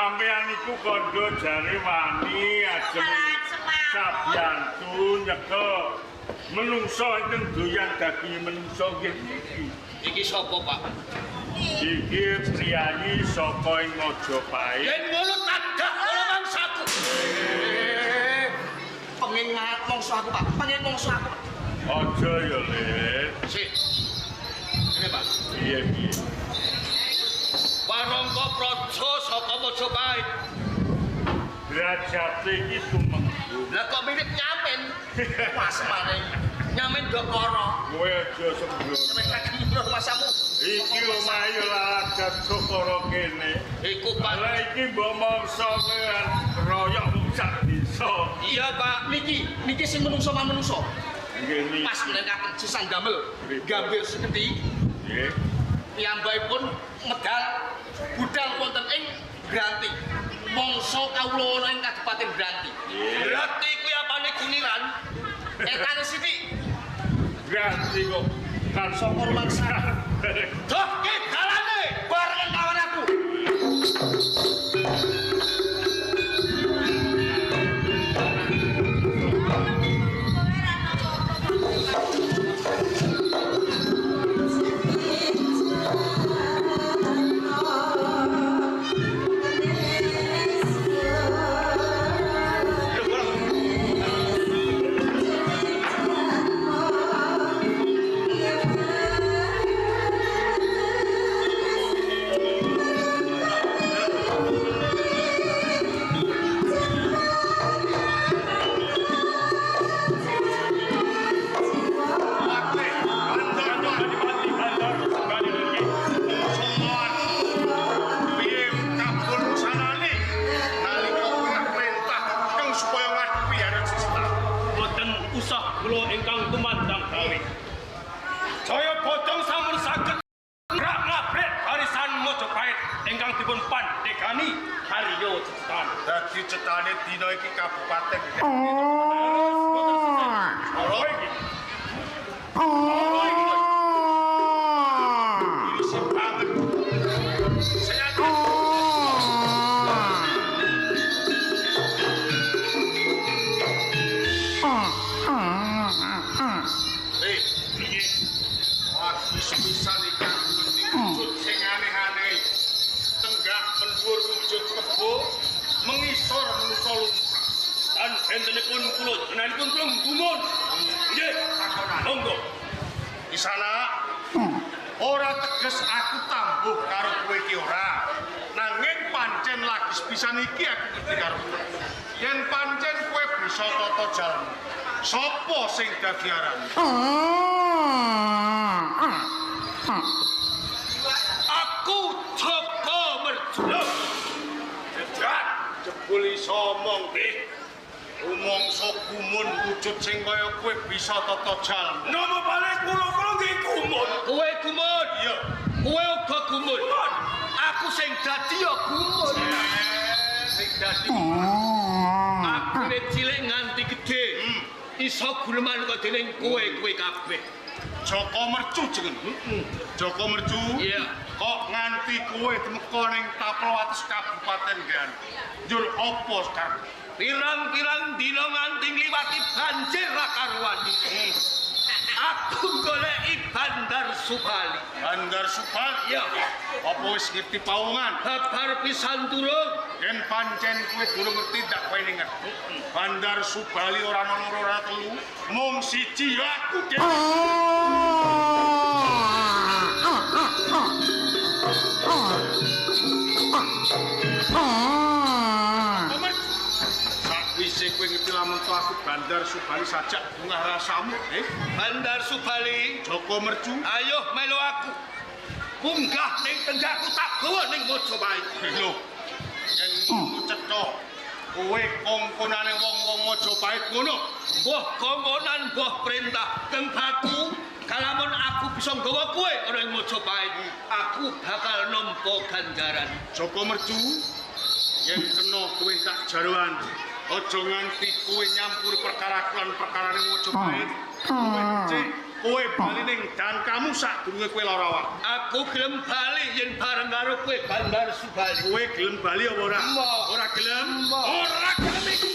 sampeyan iku kandha jare wani ajeng sabiyantu nyekel menungso ing doyan daging menungso nggih iki. Iki sapa, Pak? Iki priyayi saka ing Majapahit. Yen ngono tanggak karo mangsaku. Pengen mongso aku, Pak. Pengen mongso aku. Aja ya, Lek. Sik. Ini, Pak. Piye piye? Warangka praja saka Majapahit. Derajate iki tumenggu. Lah kok mirip nyamen? Mas maning. Nyamen Dokoro. Kowe aja sembrono. Sampe kagem masamu. Iki omahe lagat Dokoro kene. Iku Pak. Lah iki mbok mangsa kan royok wong sak desa. Iya, Pak. Niki sing menungso-manungso. Nggih niki. Pas menengkaken sisang damel. Gambir seketi. Nggih. Piyambakipun medal budal wonten ing Granti. Mangsa kawula ana ing Kabupaten Granti. Berarti kuwi apane Guniran? Etane sithik. Ganti kok kan Saka rumangsa. Doh ki dalane bareng kawan aku. Cetane dina iki kabupaten. Sepisan iki wujud sing aneh-aneh. Tenggak mendur wujud kebo. Mengisor manusa lumrah. kan bentenipun kula jenenganipun kula gumun. Nggih, monggo. Di sana ora teges aku tambuh karo kowe iki ora. Nanging pancen lagi sepisan iki aku ngerti karo kowe. Yen pancen kowe bisa tata jalmu. Sopo sing dadi arane? Aku Joko Merjula. Jedak jebul iso omong nggih. Rumangsa gumun wujud sing kaya kowe bisa tata jalmu. Napa balik kula nggih gumun. Kowe gumun. Iya. Kowe uga gumun. Aku sing dadi ya gumun. Sing dadi Aku nek cilik nganti gedhe. Iso guleman kok dening kowe kabeh. Joko Mercu jeneng. Joko Mercu. Iya. Kok nganti kowe temeka ning Taplowates Kabupaten Ganti. Njur apa sekarang? Pirang-pirang dina nganti ngliwati banjir ra karuan. Aku goleki Bandar Subali. Bandar Subali. Ya. Apa wis ngerti pawongan? Kabar pisan turun. Yen pancen kowe durung ngerti ndak kowe ning Bandar Subali ora ana loro ora telu, mung siji ya aku dhewe. Sakwise kowe ngerti lamun to aku Bandar Subali sajak bungah rasamu, Bandar Subali, Joko Mercu. ayo melu aku. Munggah ning tenggaku tak gawa ning Majapahit. Lho. Yen ngono cetha. Kowe kongkonane wong-wong Majapahit ngono. Mbah kongkonan, mbah perintah tenggaku. Kalamun aku bisa nggawa kowe ana ing Majapahit, aku bakal nampa ganjaran. Joko Mercu. Yen kena kowe tak jaruan. Aja nganti kowe nyampur perkara lan perkarane Majapahit. Kowe cek kowe bali ning dan kamu sadurunge kowe lara awak. Aku gelem bali yen bareng karo kowe Bandar Subali. Kowe gelem bali apa ora? Mbok. Ora gelem? Ora gelem iku.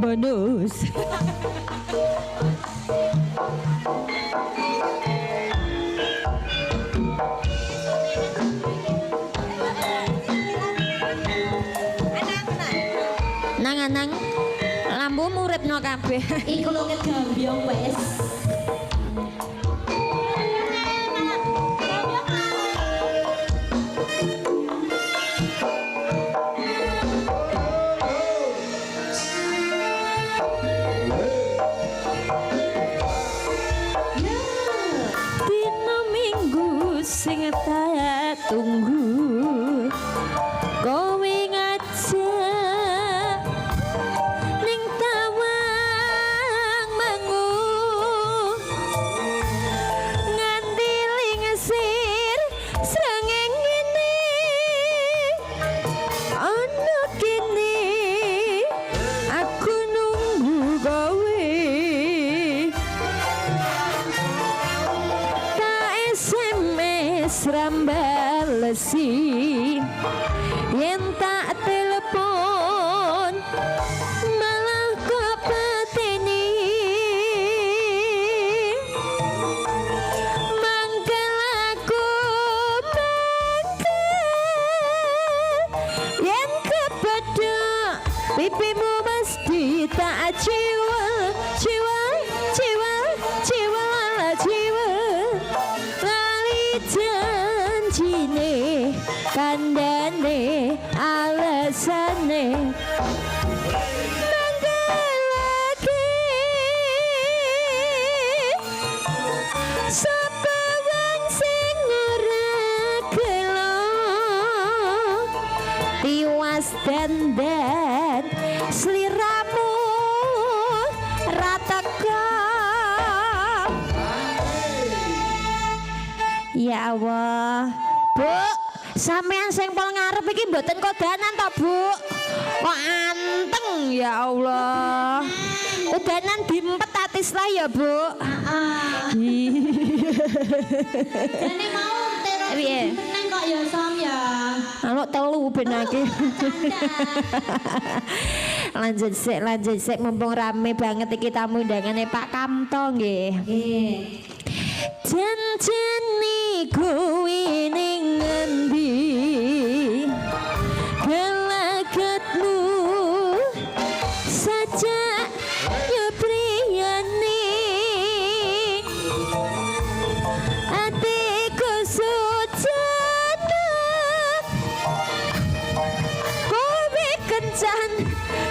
Bonus. Nang lampu uripno kabeh. Iku loket gambyong wes. Dino minggu sing tak tunggu kowe ngajak ning tawang mangun pipimu mesti tak jiwa lali janjine kandane alasane manggalake sapa wong sing ora gelo tiwas dandan sliramu rataka ya Allah Bu sampean sing pol ngarep iki mboten kodanan to Bu kok anteng ya Allah udanan diempet atis lah ya Bu Jane mau terus Piye? meneng kok ya Som ya. Anu telu benake. lanjut sik mumpung rame banget iki tamu undangane Pak Kamto nggih. Nggih. Janjane kuwi ning ngendi? Gelagatmu saja ya priyane atiku sujana kowe kencan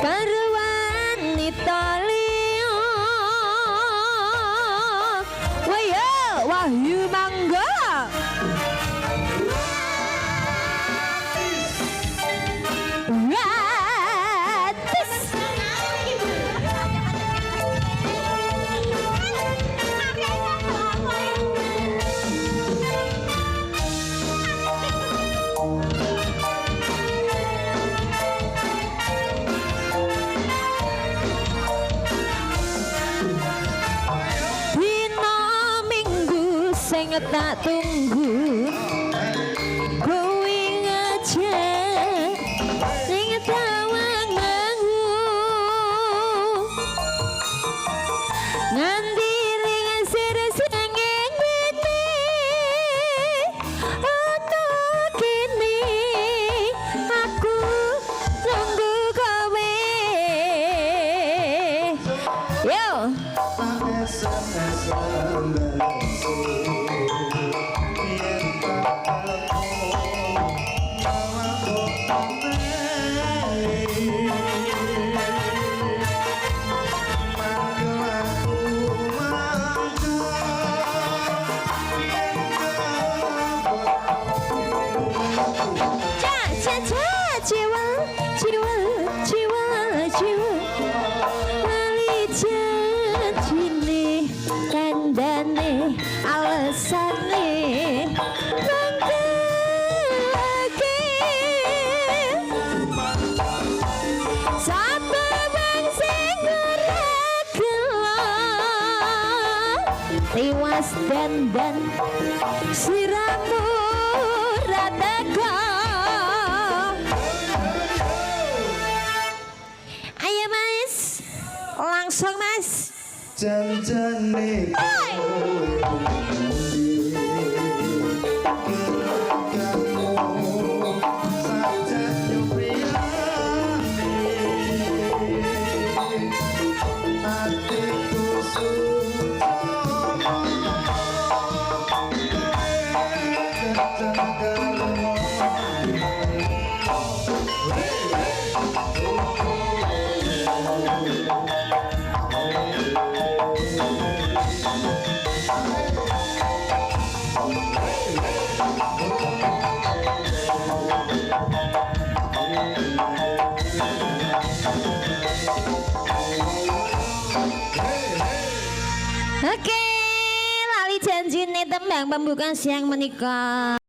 karo wanita liya Wahyu Mangga gratis dina minggu sing tak tunggu kowe ngajak ning tawanganmu nganti ring sir-sirenging wene ana kene aku nunggu kowe yo jiwa lali janjine kandane alasane mangkelake sapa wong sing ora gelo tiwas dandan siramu rataka ayo Mas langsung Mas janjane Oke, lali janjine tembang pembukaan siang menika.